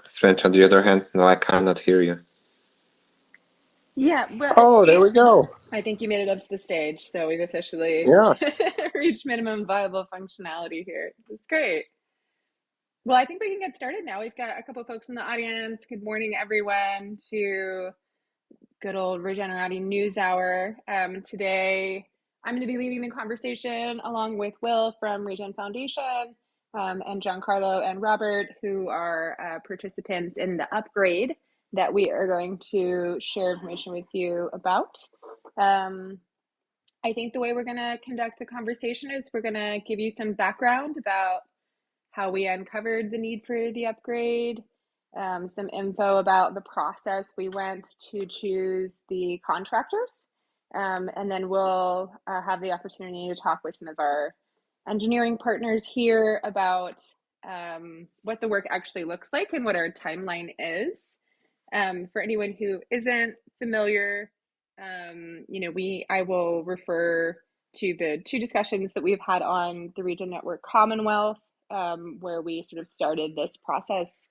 Strange. On the other hand, no, I cannot hear you. Yeah, well, Oh, there we go. I think you made it up to the stage, so we've officially Yeah. reached minimum viable functionality here. It's great. Well, I think we can get started now. We've got a couple folks in the audience. Good morning, everyone, to good old Regenerati News Hour. Today, I'm going to be leading the conversation along with Will from Regen Foundation and Giancarlo and Robert, who are participants in the upgrade that we are going to share information with you about. I think the way we're going to conduct the conversation is we're going to give you some background about how we uncovered the need for the upgrade, some info about the process we went to choose the contractors, and then we'll have the opportunity to talk with some of our engineering partners here about what the work actually looks like and what our timeline is. For anyone who isn't familiar, I will refer to the two discussions that we've had on the Regen Network Commonwealth, where we sort of started this process,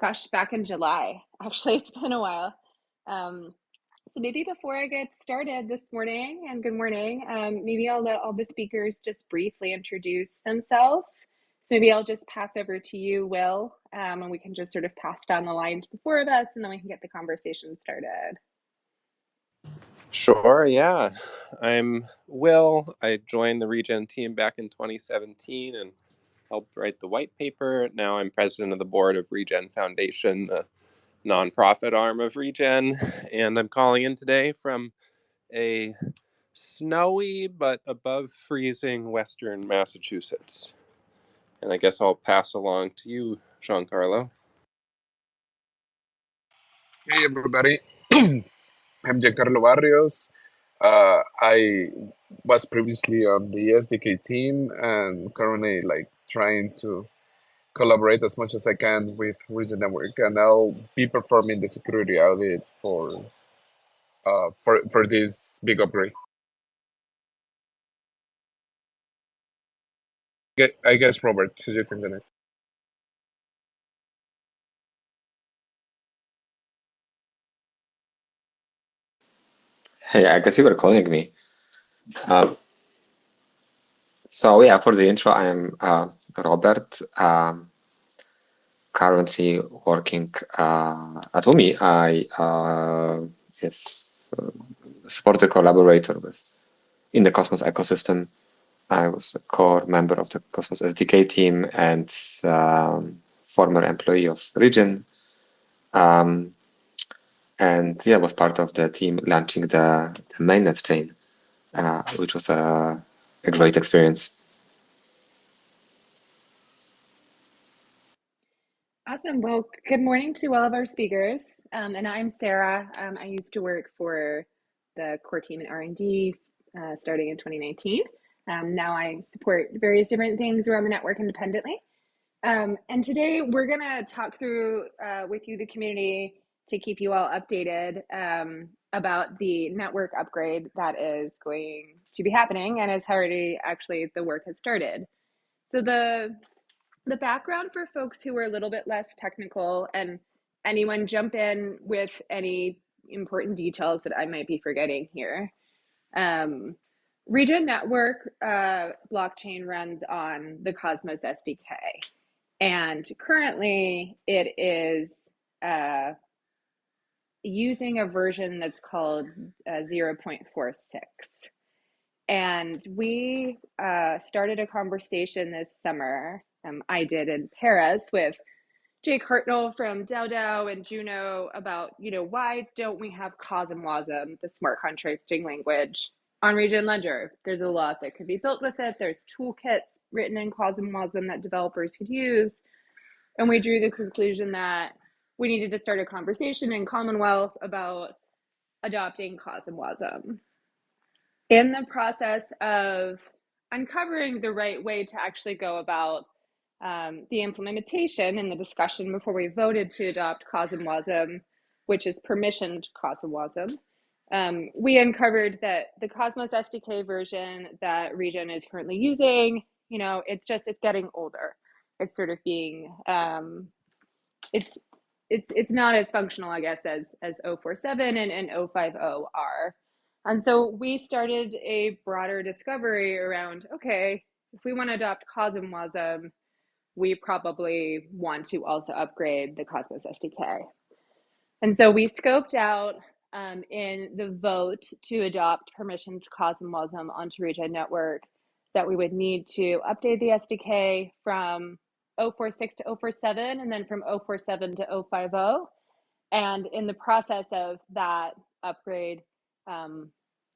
gosh, back in July. Actually, it's been a while. So maybe before I get started this morning, and good morning, maybe I'll let all the speakers just briefly introduce themselves. So maybe I'll just pass over to you, Will, and we can just sort of pass down the line to the four of us, and then we can get the conversation started. Sure, yeah. I'm Will. I joined the Regen team back in 2017 and helped write the white paper. Now I'm president of the board of Regen Foundation, the nonprofit arm of Regen, and I'm calling in today from a snowy but above freezing western Massachusetts. And I guess I'll pass along to you, Giancarlo. Hey everybody, I'm Jeancarlo Barrios. I was previously on the SDK team and currently trying to collaborate as much as I can with Regen Network, and I'll be performing the security audit for this big upgrade. I guess Robert, you can finish. Hey, I guess you were calling me. So yeah, for the intro, I am Robert. Currently working at UMI. I support a collaborator in the Cosmos ecosystem. I was a core member of the Cosmos SDK team and former employee of Regen. And yeah, was part of the team launching the mainnet chain, which was a great experience. Awesome. Well, good morning to all of our speakers. And I'm Sarah. I used to work for the core team in R&D starting in 2019. Now I support various different things around the network independently. And today we're going to talk through with you, the community, to keep you all updated about the network upgrade that is going to be happening and is already actually the work has started. So the background for folks who are a little bit less technical, and anyone jump in with any important details that I might be forgetting here. Regen Network blockchain runs on the Cosmos SDK, and currently it is using a version that's called 0.46. And we started a conversation this summer. I did in Paris with Jake Hartnell from DAO and Juno about, why don't we have cosmwasm, the smart contracting language, on Regen Ledger? There's a lot that could be built with it. There's toolkits written in cosmwasm that developers could use. And we drew the conclusion that we needed to start a conversation in Commonwealth about adopting cosmwasm. In the process of uncovering the right way to actually go about the implementation and the discussion before we voted to adopt cosmwasm, which is permissioned cosmwasm, we uncovered that the Cosmos SDK version that Regen is currently using, it's getting older. It's sort of being it's not as functional, I guess, as 047 and 050 are. And so we started a broader discovery around, okay, if we want to adopt cosmwasm, we probably want to also upgrade the Cosmos SDK. And so we scoped out in the vote to adopt permissioned cosmwasm onto Regen Network that we would need to update the SDK from 046 to 047 and then from 047 to 050. And in the process of that upgrade,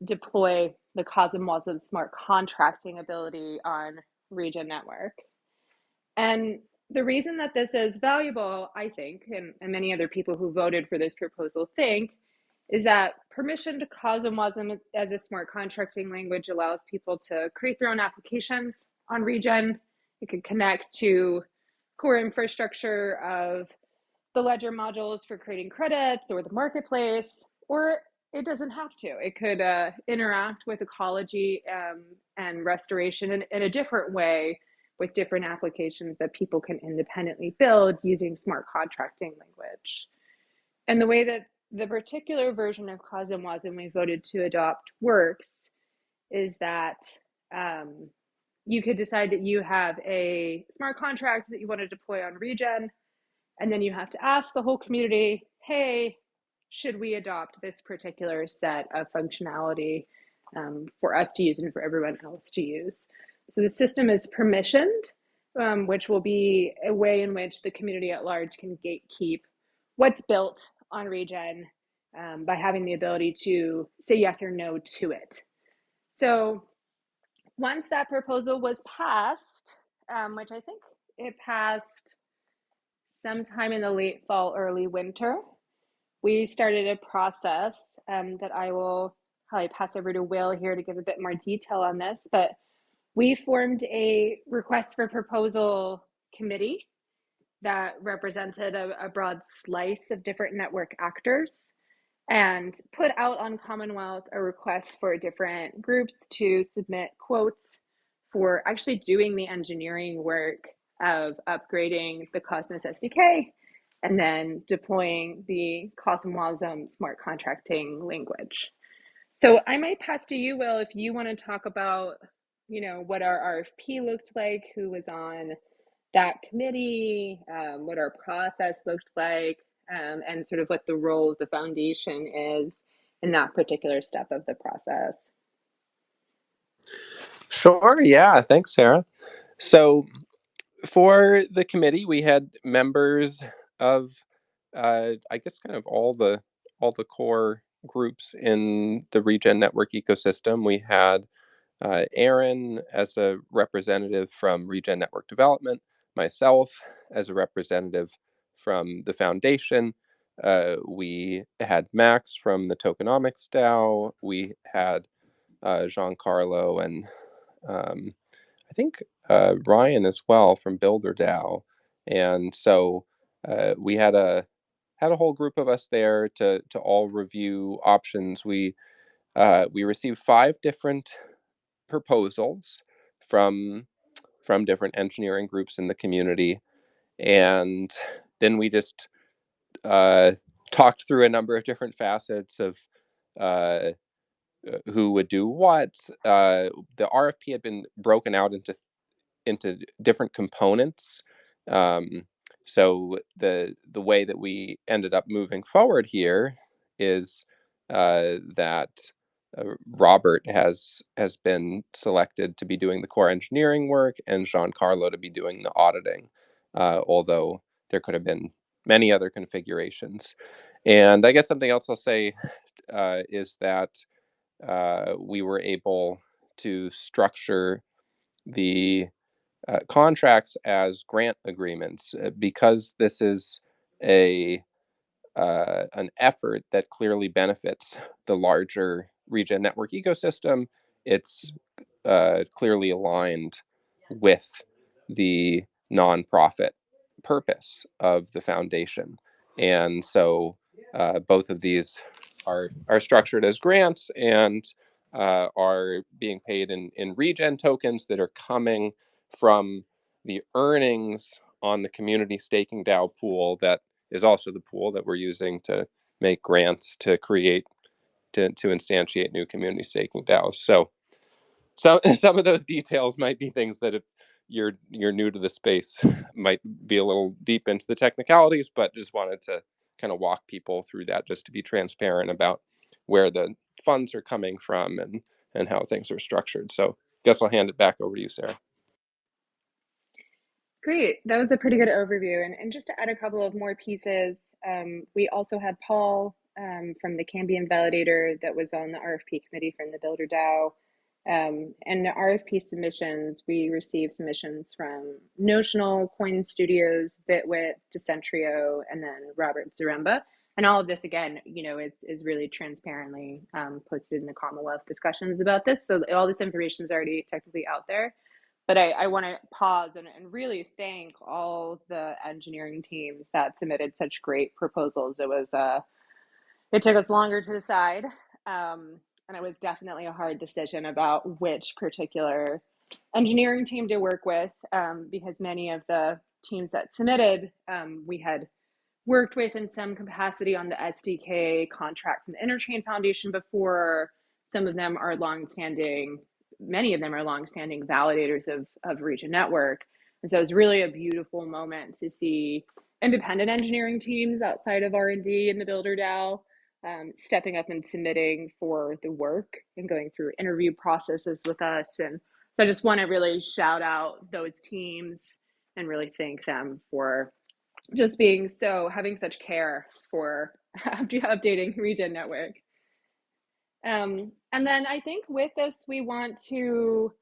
deploy the cosmwasm smart contracting ability on Regen Network. And the reason that this is valuable, I think, and many other people who voted for this proposal think, is that permissioned cosmwasm as a smart contracting language allows people to create their own applications on Regen. It can connect to core infrastructure of the ledger modules for creating credits or the marketplace, or it doesn't have to. It could interact with ecology and restoration in a different way with different applications that people can independently build using smart contracting language. And the way that the particular version of cosmwasm we voted to adopt works is that you could decide that you have a smart contract that you want to deploy on Regen, and then you have to ask the whole community, hey, should we adopt this particular set of functionality for us to use and for everyone else to use? So the system is permissioned, which will be a way in which the community at large can gatekeep what's built on Regen by having the ability to say yes or no to it. So once that proposal was passed, which I think it passed sometime in the late fall, early winter, we started a process that I will probably pass over to Will here to give a bit more detail on this, but we formed a request for proposal committee that represented a broad slice of different network actors and put out on Commonwealth a request for different groups to submit quotes for actually doing the engineering work of upgrading the Cosmos SDK and then deploying the cosmwasm smart contracting language. So I might pass to you, Will, if you want to talk about, what our RFP looked like, who was on that committee, what our process looked like, and sort of what the role of the foundation is in that particular step of the process. Sure. Yeah. Thanks, Sarah. So for the committee, we had members of, I guess, kind of all the core groups in the Regen Network ecosystem. We had Aaron as a representative from Regen Network Development, myself as a representative from the foundation. We had Max from the Tokenomics DAO. We had Jeancarlo and I think Ryan as well from Builder DAO. And so we had a whole group of us there to all review options. We received 5 different proposals from different engineering groups in the community, and then we just talked through a number of different facets of who would do what. The RFP had been broken out into different components. So the way that we ended up moving forward here is that Robert has been selected to be doing the core engineering work and Jeancarlo to be doing the auditing, although there could have been many other configurations. And I guess something else I'll say is that we were able to structure the contracts as grant agreements because this is an effort that clearly benefits the larger Regen Network ecosystem. It's clearly aligned with the nonprofit purpose of the foundation, and so both of these are structured as grants and are being paid in Regen tokens that are coming from the earnings on the community staking DAO pool that is also the pool that we're using to make grants to create, to instantiate new community staking DAOs. So some of those details might be things that if you're new to the space might be a little deep into the technicalities, but just wanted to kind of walk people through that just to be transparent about where the funds are coming from and how things are structured. So guess I'll hand it back over to you, Sarah. Great. That was a pretty good overview. And just to add a couple of more pieces, we also had Paul from the Cambium Validator that was on the RFP committee from the Builder DAO. And the RFP submissions, we received submissions from Notional, Coin Studios, Bitwit, Decentrio, and then Robert Zaremba. And all of this, again, is really transparently posted in the Commonwealth discussions about this. So all this information is already technically out there. But I want to pause and really thank all the engineering teams that submitted such great proposals. It took us longer to decide. And it was definitely a hard decision about which particular engineering team to work with, because many of the teams that submitted, we had worked with in some capacity on the SDK contract from the Interchain Foundation before. Some of them are many of them are longstanding validators of Regen Network. And so it was really a beautiful moment to see independent engineering teams outside of R&D in the Builder DAO stepping up and submitting for the work and going through interview processes with us. And so I just want to really shout out those teams and really thank them for just having such care for updating Regen Network. And then I think with this, we want to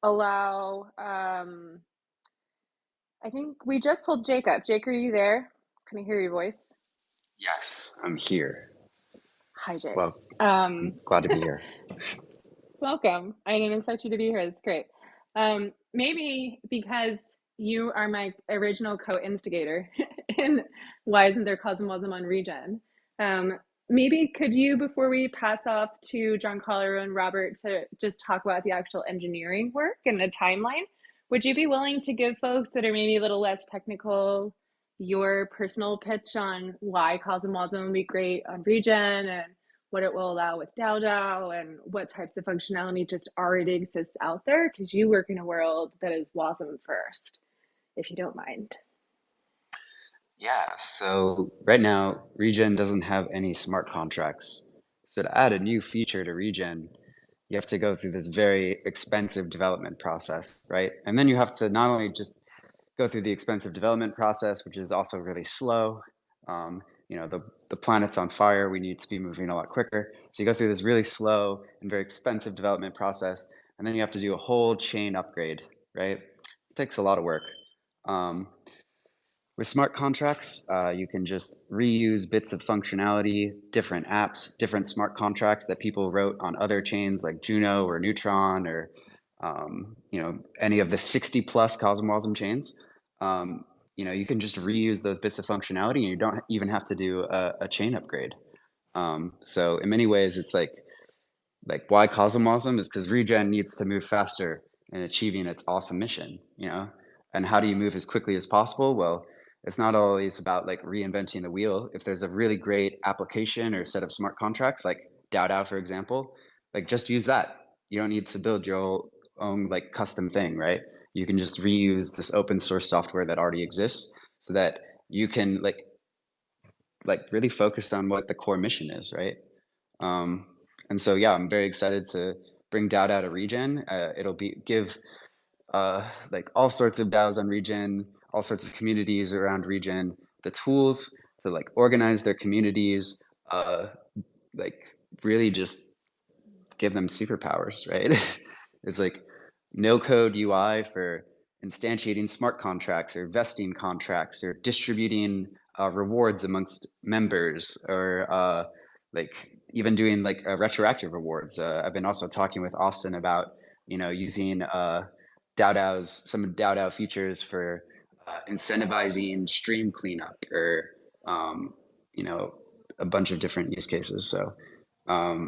allow, I think we just pulled Jake up. Jake, are you there? Can I hear your voice? Yes, I'm here. Hi, Jake. Well, I'm glad to be here. Welcome. I didn't expect you to be here. It's great. Maybe because you are my original co-instigator in Why Isn't There Cosmwasm on Regen? Maybe could you, before we pass off to Jeancarlo and Robert to just talk about the actual engineering work and the timeline, would you be willing to give folks that are maybe a little less technical your personal pitch on why Cosmwasm would be great on Regen and what it will allow with DAO and what types of functionality just already exists out there? Because you work in a world that is WASM first, if you don't mind. Yeah, so right now, Regen doesn't have any smart contracts. So to add a new feature to Regen, you have to go through this very expensive development process, right? And then you have to not only just go through the expensive development process, which is also really slow. The planet's on fire. We need to be moving a lot quicker. So you go through this really slow and very expensive development process, and then you have to do a whole chain upgrade, right? This takes a lot of work. With smart contracts, you can just reuse bits of functionality, different apps, different smart contracts that people wrote on other chains like Juno or Neutron or any of the 60 plus Cosmwasm chains. You can just reuse those bits of functionality and you don't even have to do a chain upgrade. So in many ways, it's like why Cosmwasm is because Regen needs to move faster in achieving its awesome mission, And how do you move as quickly as possible? Well, it's not always about like reinventing the wheel. If there's a really great application or set of smart contracts, like DAO, for example, like just use that. You don't need to build your own like custom thing, right? You can just reuse this open source software that already exists so that you can like really focus on what the core mission is, right? And so, yeah, I'm very excited to bring DAO to Regen. It'll give like all sorts of DAOs on Regen, all sorts of communities around Regen, the tools to like organize their communities, like really just give them superpowers, right? It's like no code UI for instantiating smart contracts or vesting contracts or distributing rewards amongst members or like even doing like retroactive rewards. I've been also talking with Austin about, using some DAO features for incentivizing stream cleanup or, a bunch of different use cases. So I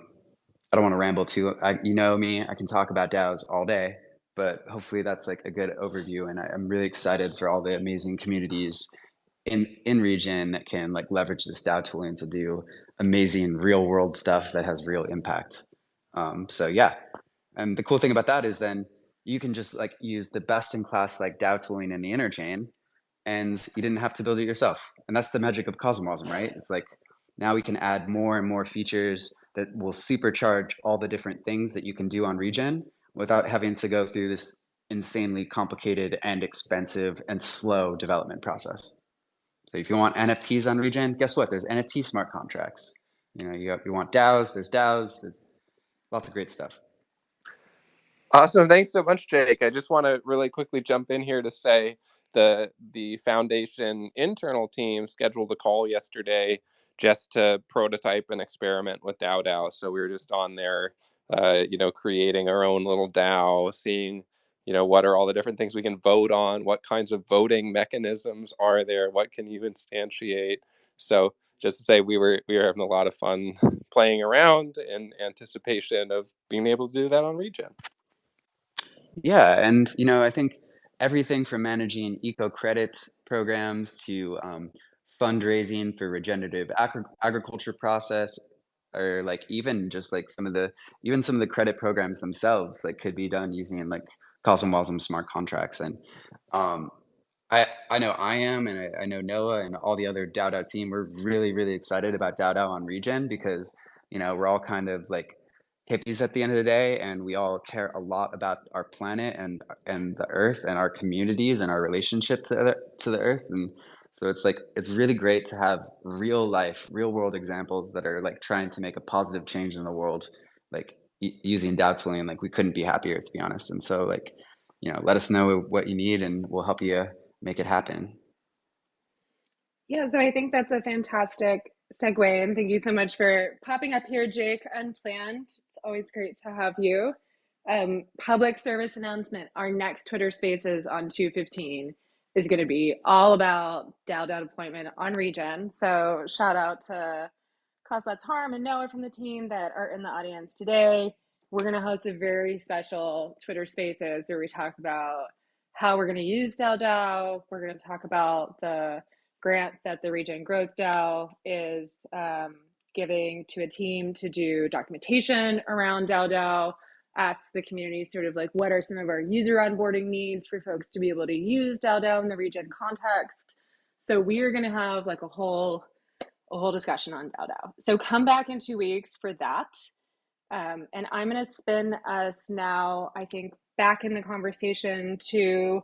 don't want to ramble too. You know me, I can talk about DAOs all day, but hopefully that's like a good overview. And I'm really excited for all the amazing communities in Regen that can like leverage this DAO tooling to do amazing real world stuff that has real impact. So yeah, and the cool thing about that is then you can just like use the best in class like DAO tooling in the interchain, and you didn't have to build it yourself. And that's the magic of cosmwasm, right? It's like now we can add more and more features that will supercharge all the different things that you can do on Regen without having to go through this insanely complicated and expensive and slow development process. So if you want NFTs on Regen, guess what? There's NFT smart contracts. You know, you want DAOs, there's lots of great stuff. Awesome. Thanks so much, Jake. I just want to really quickly jump in here to say the foundation internal team scheduled a call yesterday just to prototype and experiment with DAO. So we were just on there, creating our own little DAO, seeing, what are all the different things we can vote on, what kinds of voting mechanisms are there, what can you instantiate. So just to say, we were having a lot of fun playing around in anticipation of being able to do that on Regen. Yeah, and I think everything from managing eco credits programs to fundraising for regenerative agriculture process, or like even just like some of the credit programs themselves, like could be done using like cosmwasm smart contracts. And I know I am, and I know Noah and all the other DAO team. We're really, really excited about DAO on Regen because we're all kind of like hippies at the end of the day, and we all care a lot about our planet and the Earth and our communities and our relationship to the Earth. And so it's really great to have real world examples that are like trying to make a positive change in the world, like using DAO tooling. Like we couldn't be happier, to be honest. And so like let us know what you need, and we'll help you make it happen. Yeah, so I think that's a fantastic segue, and thank you so much for popping up here, Jake, unplanned. It's always great to have you. Public service announcement, our next Twitter Spaces on 2/15 is going to be all about DAO deployment on Regen. So shout out to Cause Less Harm and Noah from the team that are in the audience today. We're going to host a very special Twitter Spaces where we talk about how we're going to use DAO. We're going to talk about the grant that the Regen Growth DAO is giving to a team to do documentation around DAO. Ask the community sort of like what are some of our user onboarding needs for folks to be able to use DAO in the Regen context. So we are going to have like a whole discussion on DAO. So come back in 2 weeks for that. And I'm going to spin us now, I think, back in the conversation to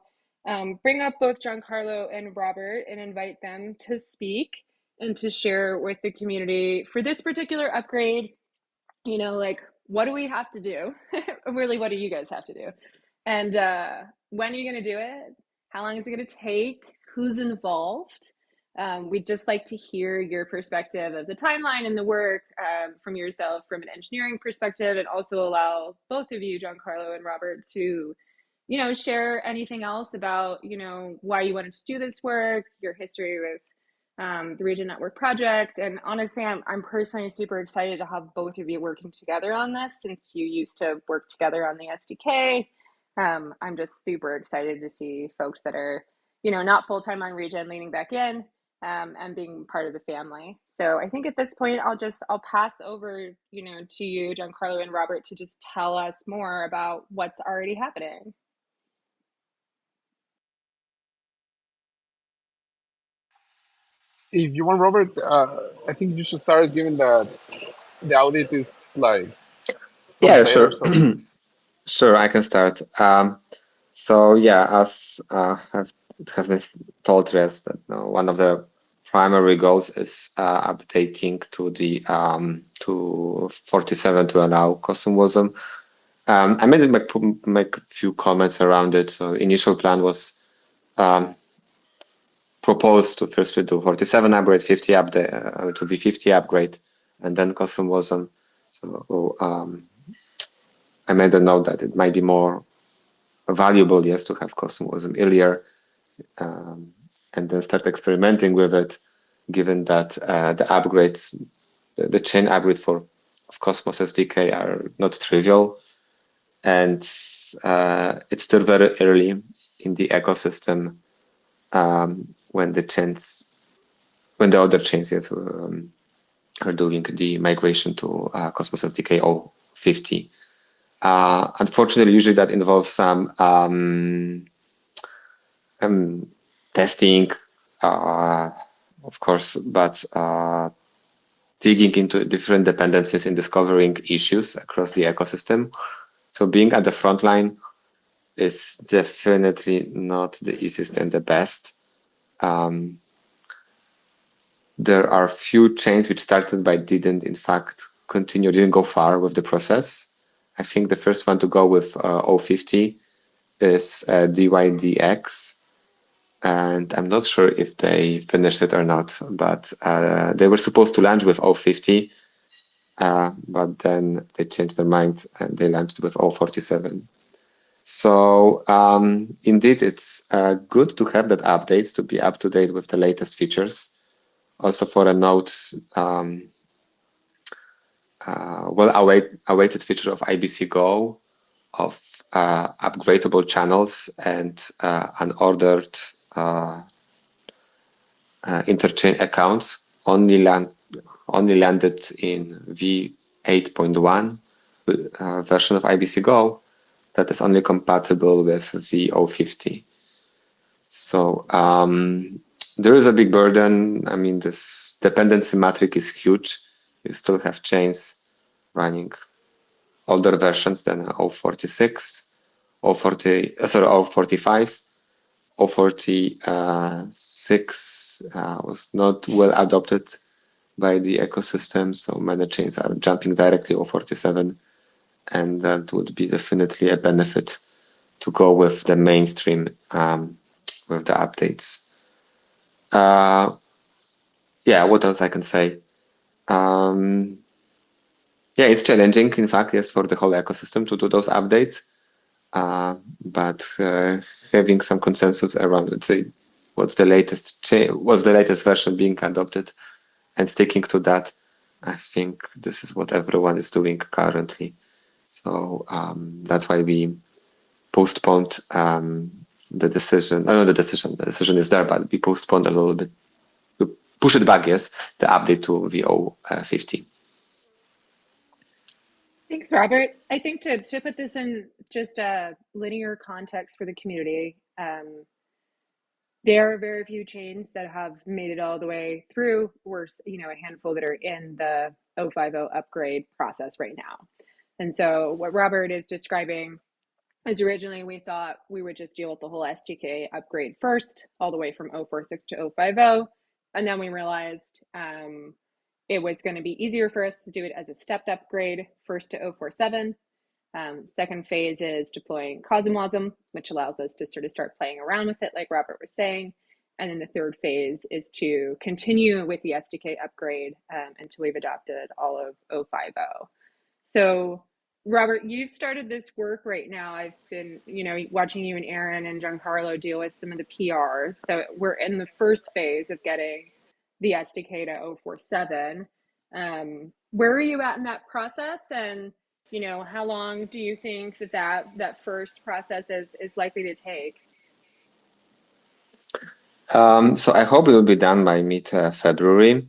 bring up both Jeancarlo and Robert and invite them to speak and to share with the community for this particular upgrade, like what do we have to do? Really, what do you guys have to do? And when are you going to do it? How long is it going to take? Who's involved? We'd just like to hear your perspective of the timeline and the work from yourself from an engineering perspective, and also allow both of you, Jeancarlo and Robert, to, share anything else about, why you wanted to do this work, your history with the Regen Network project. And honestly, I'm personally super excited to have both of you working together on this since you used to work together on the SDK. I'm just super excited to see folks that are, not full-time on Regen leaning back in and being part of the family. So I think at this point, I'll pass over, to you, Jeancarlo and Robert, to just tell us more about what's already happening. If you want, Robert, I think you should start given that the audit is like Yeah, sure. so. Sure, I can start. So yeah, as it has been told to us that one of the primary goals is updating to the to 47 to allow cosmwasm. I made it make a few comments around it. So initial plan was proposed to first do 47 upgrade, 50 update to V50 upgrade, and then cosmwasm. So I made a note that it might be more valuable, yes, to have cosmwasm earlier, and then start experimenting with it, given that the upgrades, the chain upgrades of Cosmos SDK are not trivial. and it's still very early in the ecosystem when the other chains are doing the migration to Cosmos SDK 050. Unfortunately, usually that involves some testing, of course, but digging into different dependencies and discovering issues across the ecosystem. So being at the front line is definitely not the easiest and the best. There are few chains which started but didn't, in fact, didn't go far with the process. I think the first one to go with 050 is DYDX. And I'm not sure if they finished it or not, but they were supposed to launch with 050, but then they changed their mind and they launched with 047. So indeed, it's good to have that updates, to be up to date with the latest features. Also for a note, awaited feature of IBC Go of upgradable channels and unordered interchain accounts only landed in v8.1 version of IBC Go that is only compatible with v050. So there is a big burden. I mean, this dependency matrix is huge. You still have chains running older versions than 046, 045. 046 was not well adopted by the ecosystem, so many chains are jumping directly 047, and that would be definitely a benefit to go with the mainstream with the updates. Yeah, what else I can say? Yeah, it's challenging, in fact, yes, for the whole ecosystem to do those updates. But having some consensus around, let's say, what's the latest version being adopted, and sticking to that, I think this is what everyone is doing currently. So that's why we postponed the decision. No, the decision is there, but we postponed a little bit. We push it back, yes, the update to VO50. Thanks, Robert. I think to put this in just a linear context for the community, there are very few chains that have made it all the way through. We're, a handful that are in the 050 upgrade process right now. And so what Robert is describing is originally we thought we would just deal with the whole SDK upgrade first, all the way from 046 to 050. And then we realized it was going to be easier for us to do it as a stepped upgrade, first to 047. Second phase is deploying cosmwasm, which allows us to sort of start playing around with it, like Robert was saying. And then the third phase is to continue with the SDK upgrade until we've adopted all of 050. So, Robert, you've started this work right now. I've been, watching you and Aaron and Jeancarlo deal with some of the PRs. So we're in the first phase of getting the SDK to 047. Where are you at in that process? And, how long do you think that first process is likely to take? So I hope it will be done by mid-February.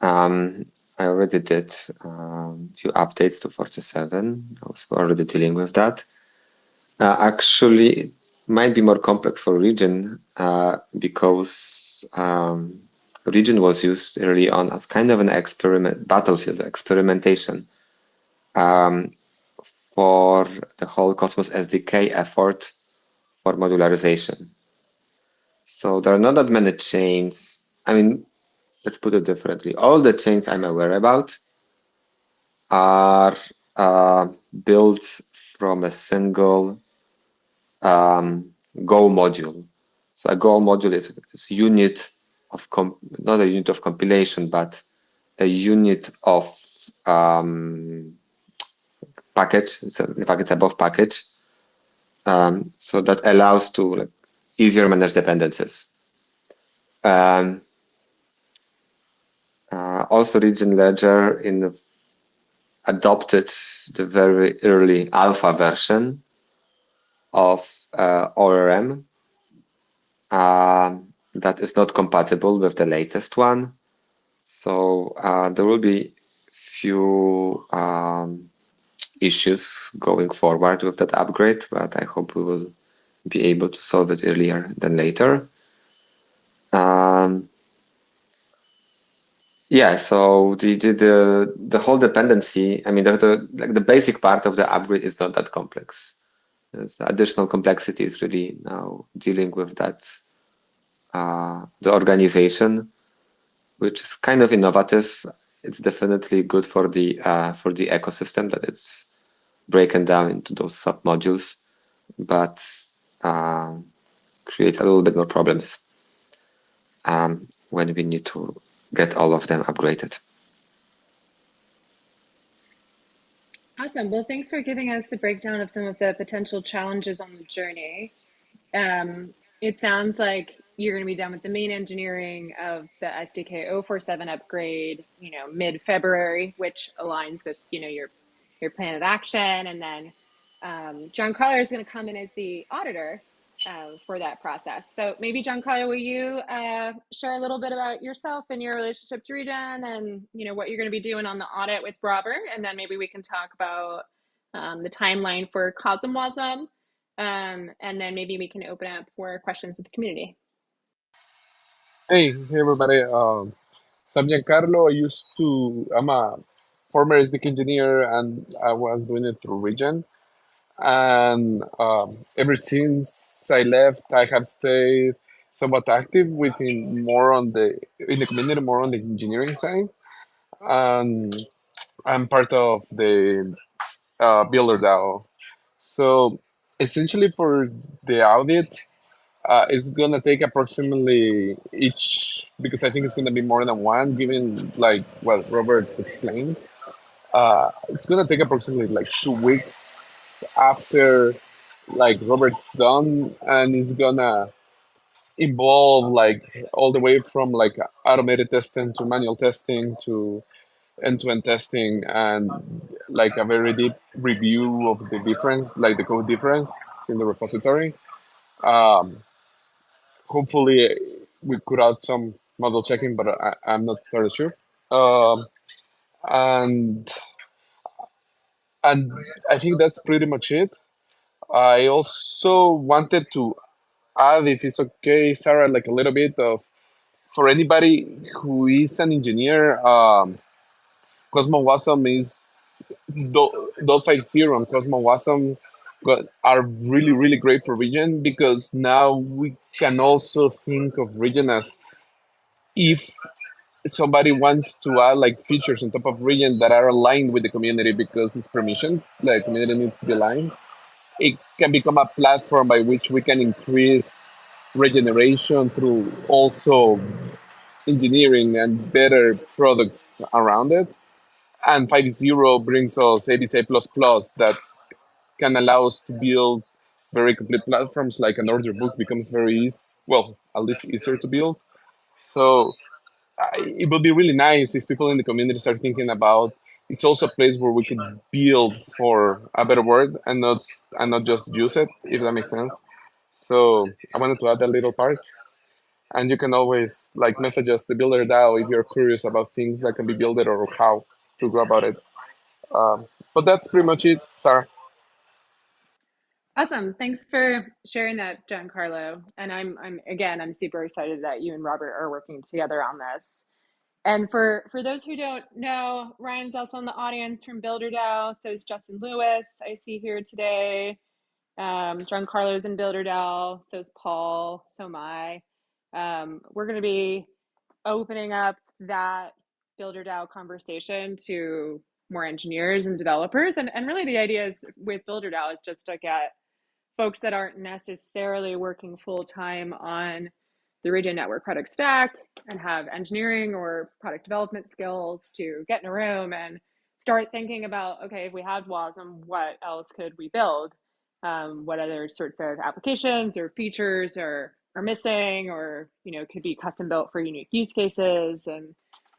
I already did a few updates to 47. I was already dealing with that. Actually, it might be more complex for Regen because Regen was used early on as kind of an battlefield experimentation for the whole Cosmos SDK effort for modularization. So there are not that many chains. I mean, let's put it differently. All the chains I'm aware about are built from a single Go module. So a Go module is a unit of not a unit of compilation, but a unit of package. In fact, it's above package. So that allows to easier manage dependencies. Also, Regen Ledger adopted the very early alpha version of ORM that is not compatible with the latest one. So there will be few issues going forward with that upgrade, but I hope we will be able to solve it earlier than later. Yeah, so the whole dependency, I mean, the basic part of the upgrade is not that complex. There's additional complexity is really now dealing with that, the organization, which is kind of innovative. It's definitely good for the ecosystem that it's broken down into those submodules, but creates a little bit more problems when we need to get all of them upgraded. Awesome. Well, thanks for giving us the breakdown of some of the potential challenges on the journey. It sounds like you're going to be done with the main engineering of the SDK 047 upgrade, mid-February, which aligns with, your plan of action. And then Jeancarlo is going to come in as the auditor for that process. So maybe Jeancarlo, will you share a little bit about yourself and your relationship to Regen and, what you're going to be doing on the audit with Robert? And then maybe we can talk about the timeline for cosmwasm. And then maybe we can open up for questions with the community. Hey everybody. So I'm Giancarlo. I'm a former SDK engineer and I was doing it through Regen. And ever since I left, I have stayed somewhat active in the community, more on the engineering side. And I'm part of the Builder DAO. So essentially for the audit, it's gonna take approximately each, because I think it's gonna be more than one, given like what Robert explained. It's gonna take approximately like 2 weeks after like Robert's done, and it's gonna involve like all the way from like automated testing to manual testing to end-to-end testing and like a very deep review of the difference, like the code difference in the repository. Um, Hopefully we could add some model checking, but I'm not very sure. Um, and and I think that's pretty much it. I also wanted to add, if it's okay, Sarah, like a little bit of, for anybody who is an engineer, cosmwasm is .50 and cosmwasm are really, really great for Regen, because now we can also think of Regen as, if somebody wants to add like features on top of Regen that are aligned with the community because it's permission, the community needs to be aligned, it can become a platform by which we can increase regeneration through also engineering and better products around it. And 5.0 brings us ABC++ that can allow us to build very complete platforms, like an order book becomes very easy, well, at least easier to build. So it would be really nice if people in the community start thinking about, it's also a place where we could build, for a better word, and not just use it, if that makes sense. So I wanted to add that little part. And you can always like message us, the Builder DAO, if you're curious about things that can be built or how to go about it. But that's pretty much it, Sarah. Awesome. Thanks for sharing that, Giancarlo. And I'm super excited that you and Robert are working together on this. And for those who don't know, Ryan's also in the audience from Builder DAO. So is Justin Lewis, I see here today. Giancarlo's in Builder DAO. So is Paul. So am I. We're going to be opening up that Builder DAO conversation to more engineers and developers. And really the idea is with Builder DAO is just to get folks that aren't necessarily working full-time on the Regen Network product stack and have engineering or product development skills to get in a room and start thinking about, okay, if we had WASM, what else could we build? What other sorts of applications or features are missing, or could be custom built for unique use cases and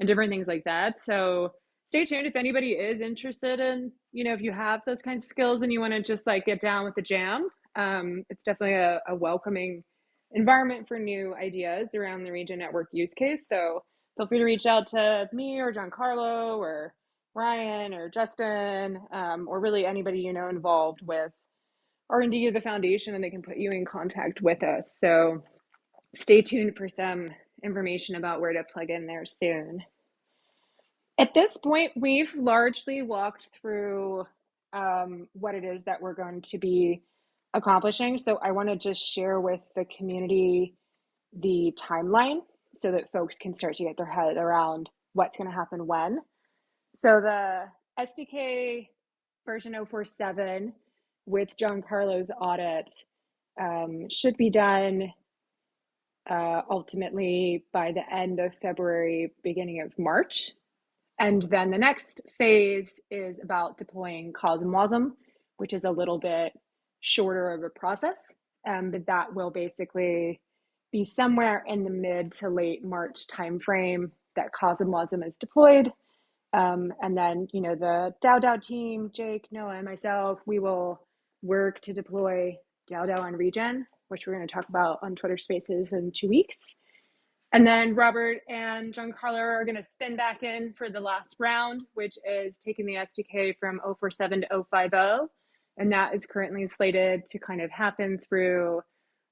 different things like that. So stay tuned if anybody is interested in, if you have those kinds of skills and you want to just like get down with the jam. It's definitely a welcoming environment for new ideas around the Regen Network use case. So feel free to reach out to me or Giancarlo or Ryan or Justin, or really anybody involved with R&D of the foundation, and they can put you in contact with us. So stay tuned for some information about where to plug in there soon. At this point, we've largely walked through what it is that we're going to be accomplishing. So I want to just share with the community the timeline so that folks can start to get their head around what's going to happen when. So the SDK version 047 with Giancarlo's audit should be done ultimately by the end of February, beginning of March. And then the next phase is about deploying cosmwasm, which is a little bit shorter of a process, but that will basically be somewhere in the mid to late March timeframe that cosmwasm is deployed. And then, the DAO team, Jake, Noah, and myself, we will work to deploy DAO on Regen, which we're going to talk about on Twitter Spaces in 2 weeks. And then Robert and Giancarlo are going to spin back in for the last round, which is taking the SDK from 047 to 050. And that is currently slated to kind of happen through,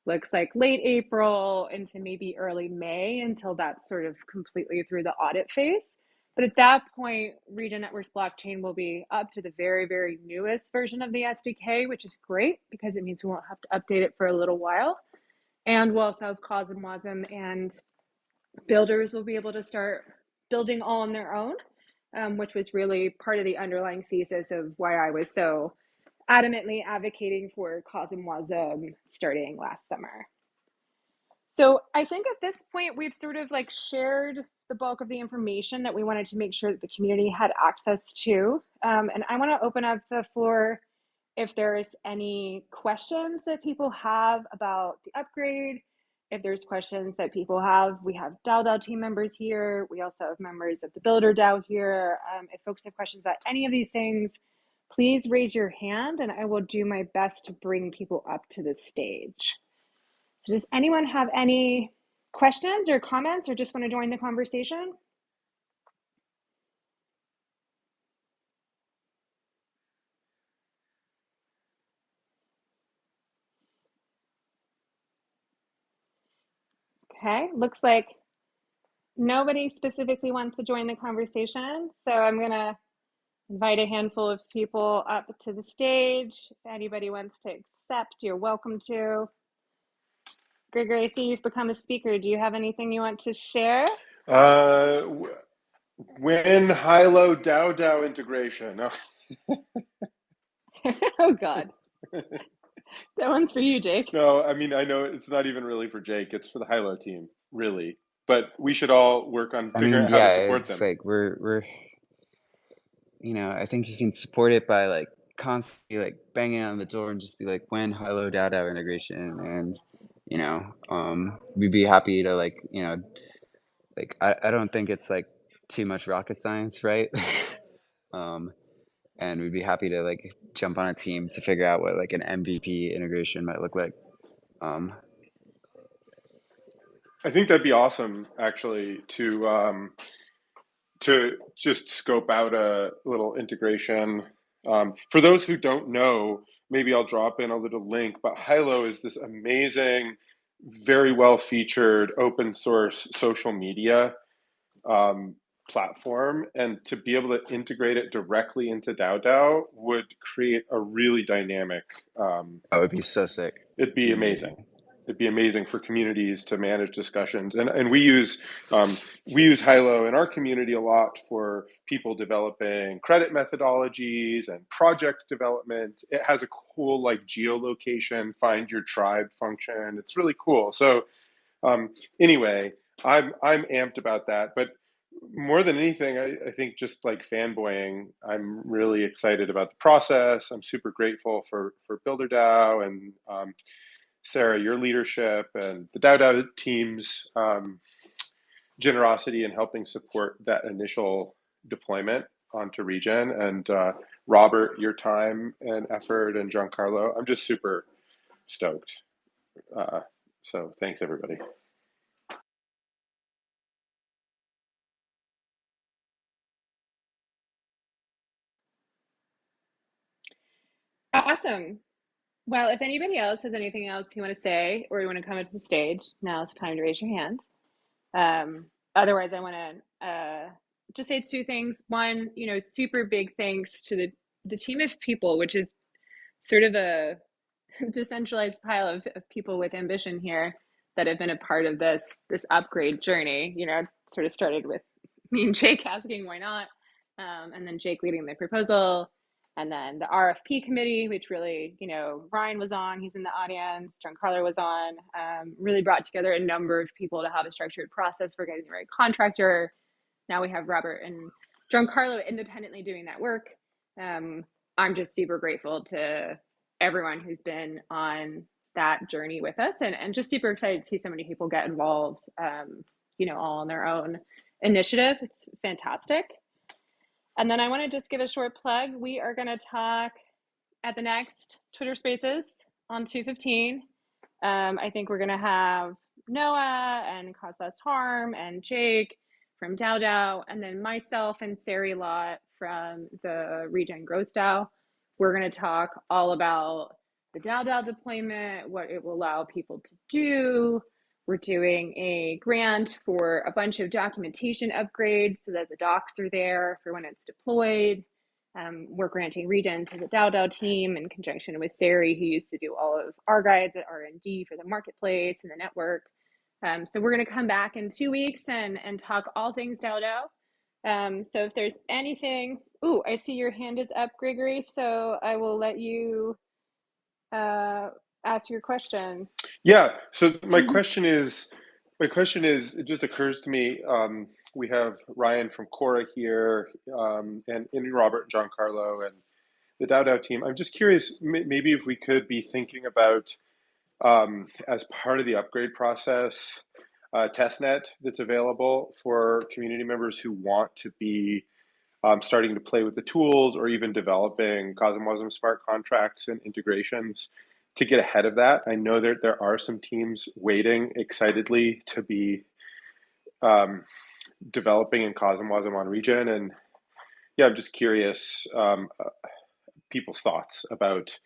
looks like late April into maybe early May, until that's sort of completely through the audit phase. But at that point, Regen Network's blockchain will be up to the very, very newest version of the SDK, which is great because it means we won't have to update it for a little while. And we'll also have cosmwasm, and builders will be able to start building all on their own, which was really part of the underlying thesis of why I was so adamantly advocating for cosmwasm starting last summer. So I think at this point, we've sort of like shared the bulk of the information that we wanted to make sure that the community had access to. And I want to open up the floor if there's any questions that people have about the upgrade. If there's questions that people have, we have DAO team members here. We also have members of the Builder DAO here. If folks have questions about any of these things, please raise your hand and I will do my best to bring people up to the stage. So does anyone have any questions or comments or just want to join the conversation? Okay, looks like nobody specifically wants to join the conversation. So I'm going to invite a handful of people up to the stage. If anybody wants to accept, you're welcome to. Gregory, I see you've become a speaker. Do you have anything you want to share? When high-low DAO integration. No. Oh, God. That one's for you, Jake. No, I mean, I know it's not even really for Jake. It's for the high-low team, really. But we should all work on figuring out how to support them. It's like we're I think you can support it by like constantly like banging on the door and just be like, when high-low DAO integration, and we'd be happy to like I don't think it's like too much rocket science, right? And we'd be happy to like jump on a team to figure out what like an MVP integration might look like. I think that'd be awesome, actually, to just scope out a little integration. For those who don't know, maybe I'll drop in a little link, but Hilo is this amazing, very well featured open source social media platform, and to be able to integrate it directly into DAO would create a really dynamic. That would be so sick. It'd be amazing. It'd be amazing for communities to manage discussions, and we use Hilo in our community a lot for people developing credit methodologies and project development. It has a cool like geolocation, find your tribe function. It's really cool. So anyway, I'm amped about that, but more than anything, I think just like fanboying, I'm really excited about the process. I'm super grateful for Builder DAO and Sarah, your leadership, and the DAO team's generosity in helping support that initial deployment. onto Regen. And Robert, your time and effort, and Giancarlo, I'm just super stoked. So thanks, everybody. Awesome. Well, if anybody else has anything else you want to say or you want to come to the stage, now's the time to raise your hand. Otherwise, I want to just say two things. One, super big thanks to the team of people, which is sort of a decentralized pile of people with ambition here that have been a part of this upgrade journey. Sort of started with me and Jake asking why not, and then Jake leading the proposal, and then the RFP committee, which really, Ryan was on, he's in the audience, Giancarlo was on, really brought together a number of people to have a structured process for getting the right contractor. Now we have Robert and Giancarlo independently doing that work. I'm just super grateful to everyone who's been on that journey with us, and just super excited to see so many people get involved, all on their own initiative. It's fantastic. And then I want to just give a short plug. We are going to talk at the next Twitter Spaces on 2/15. I think we're going to have Noah and Cause Less Harm and Jake from DAO, and then myself and Sari Lott from the Regen Growth DAO. We're going to talk all about the DAO deployment, what it will allow people to do. We're doing a grant for a bunch of documentation upgrades so that the docs are there for when it's deployed. We're granting Regen to the DAO team in conjunction with Sari, who used to do all of our guides at R&D for the marketplace and the network. So we're going to come back in 2 weeks and talk all things DAO. So if there's anything, I see your hand is up, Gregory. So I will let you ask your question. Yeah. So my question is, it just occurs to me, we have Ryan from Cora here, and Robert, Giancarlo, and the DAO team. I'm just curious, maybe if we could be thinking about, as part of the upgrade process, testnet that's available for community members who want to be starting to play with the tools, or even developing cosmwasm smart contracts and integrations to get ahead of that. I know that there are some teams waiting excitedly to be developing in cosmwasm on Regen. And yeah, I'm just curious people's thoughts about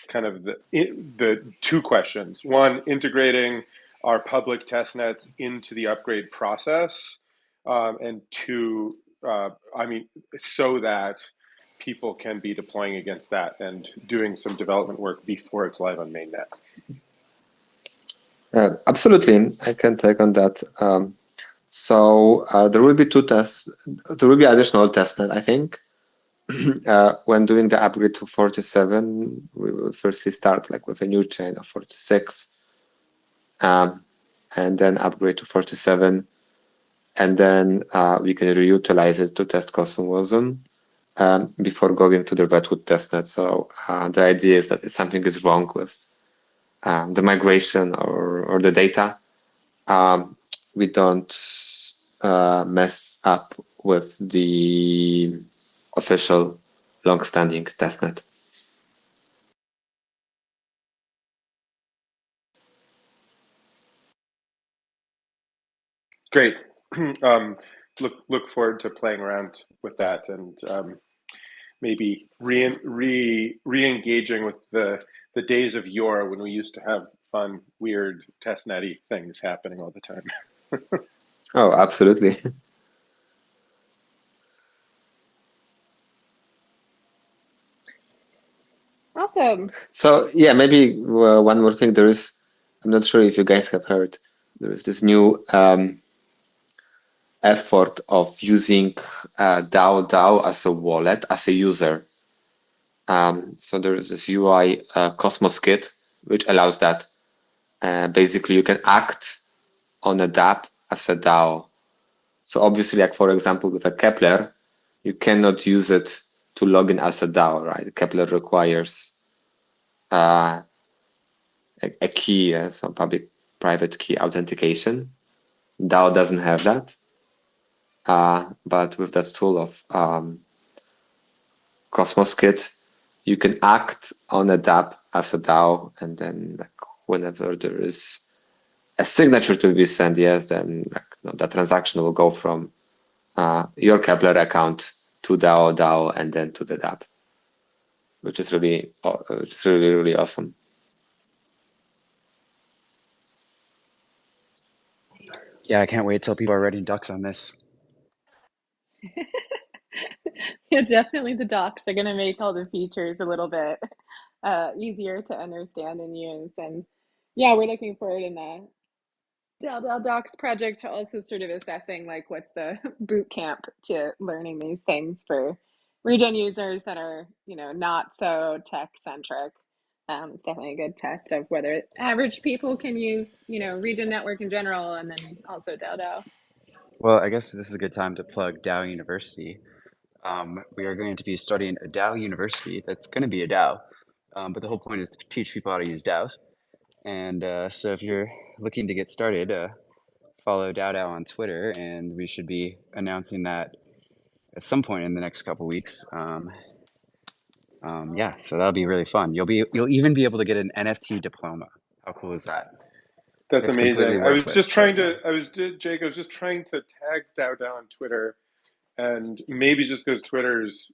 kind of the two questions. One, integrating our public test nets into the upgrade process, and two, so that people can be deploying against that and doing some development work before it's live on mainnet. Absolutely, I can take on that. So there will be two tests. There will be additional testnet, I think. When doing the upgrade to 47, we will firstly start with a new chain of 46, and then upgrade to 47, and then we can reutilize it to test cosmwasm before going to the Redwood testnet. So the idea is that if something is wrong with the migration or the data, we don't mess up with the official long-standing testnet. Great. Look forward to playing around with that, and maybe re-engaging with the days of yore when we used to have fun, weird, testnetty things happening all the time. Oh, absolutely. Awesome. So yeah, maybe one more thing. I'm not sure if you guys have heard, there is this new effort of using DAO as a wallet, as a user. So there is this UI Cosmos Kit, which allows that. Basically, you can act on a dApp as a DAO. So obviously, for example, with a Kepler, you cannot use it to log in as a DAO, right? Kepler requires a key, some public-private key authentication. DAO doesn't have that. But with that tool of Cosmos Kit, you can act on a dApp as a DAO, and then like whenever there is a signature to be sent, yes, then like, the transaction will go from your Kepler account to DAO, and then to the dApp, which is really awesome. Yeah, I can't wait till people are writing docs on this. Yeah, definitely the docs are going to make all the features a little bit easier to understand and use. And yeah, we're looking forward in the DAO docs project to also sort of assessing like what's the boot camp to learning these things for Regen users that are, not so tech centric. It's definitely a good test of whether average people can use, Regen Network in general, and then also DAO. Well, I guess this is a good time to plug DAO University. We are going to be starting a DAO University that's going to be a DAO, but the whole point is to teach people how to use DAOs. And so if you're looking to get started, follow DAO on Twitter, and we should be announcing that at some point in the next couple weeks. Yeah, so that'll be really fun. You'll even be able to get an NFT diploma. How cool is that? That's It's completely amazing. I was worthless, just trying but to, Jake, I was just trying to tag DAO on Twitter, and maybe just because Twitter's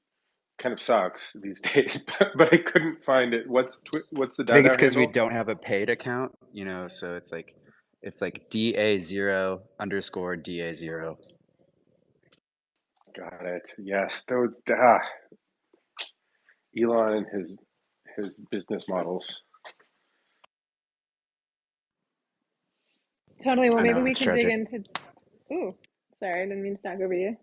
kind of sucks these days, but I couldn't find it. What's the I think it's DAO because we handle? don't have a paid account, so it's like DA0_DA0. Got it. Yes. Elon and his business models. Totally. Well, I maybe know, we it's can dig tragic. into. Ooh, sorry, I didn't mean to talk over you.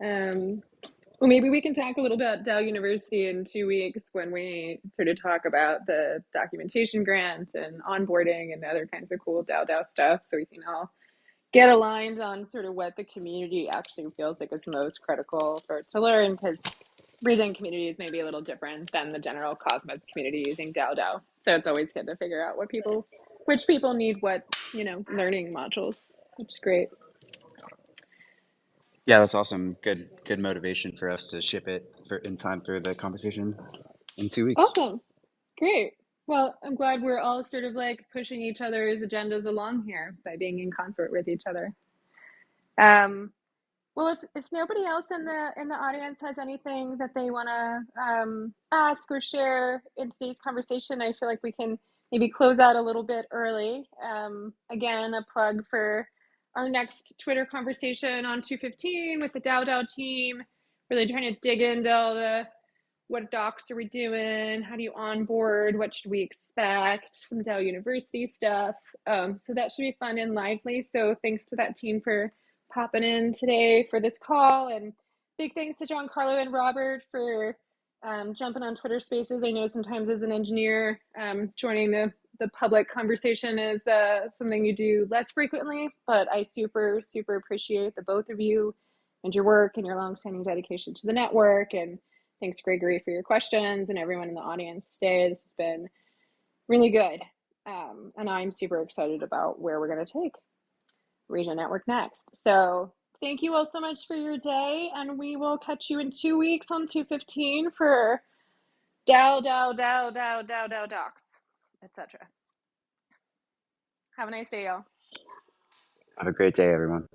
Well, maybe we can talk a little about DAO University in 2 weeks when we sort of talk about the documentation grant and onboarding and other kinds of cool DAO stuff, so we can all get aligned on sort of what the community actually feels like is most critical for it to learn, because Regen communities may be a little different than the general Cosmos community using DAO. So it's always good to figure out which people need what, learning modules, which is great. Yeah, that's awesome. Good motivation for us to ship it in time for the conversation in 2 weeks. Awesome. Great. Well, I'm glad we're all sort of like pushing each other's agendas along here by being in concert with each other. Well, if nobody else in the audience has anything that they want to ask or share in today's conversation, I feel like we can maybe close out a little bit early. Again, a plug for our next Twitter conversation on 2/15 with the DAO team, really trying to dig into all what docs are we doing? How do you onboard? What should we expect? Some DAO University stuff. So that should be fun and lively. So thanks to that team for popping in today for this call. And big thanks to Jeancarlo and Robert for jumping on Twitter Spaces. I know sometimes as an engineer, joining the public conversation is something you do less frequently, but I super, super appreciate the both of you and your work and your longstanding dedication to the network. And thanks, Gregory, for your questions, and everyone in the audience today. This has been really good. And I'm super excited about where we're going to take Regen Network next. So thank you all so much for your day, and we will catch you in 2 weeks on 2/15 for DAO docs, etc. Have a nice day, y'all. Have a great day, everyone.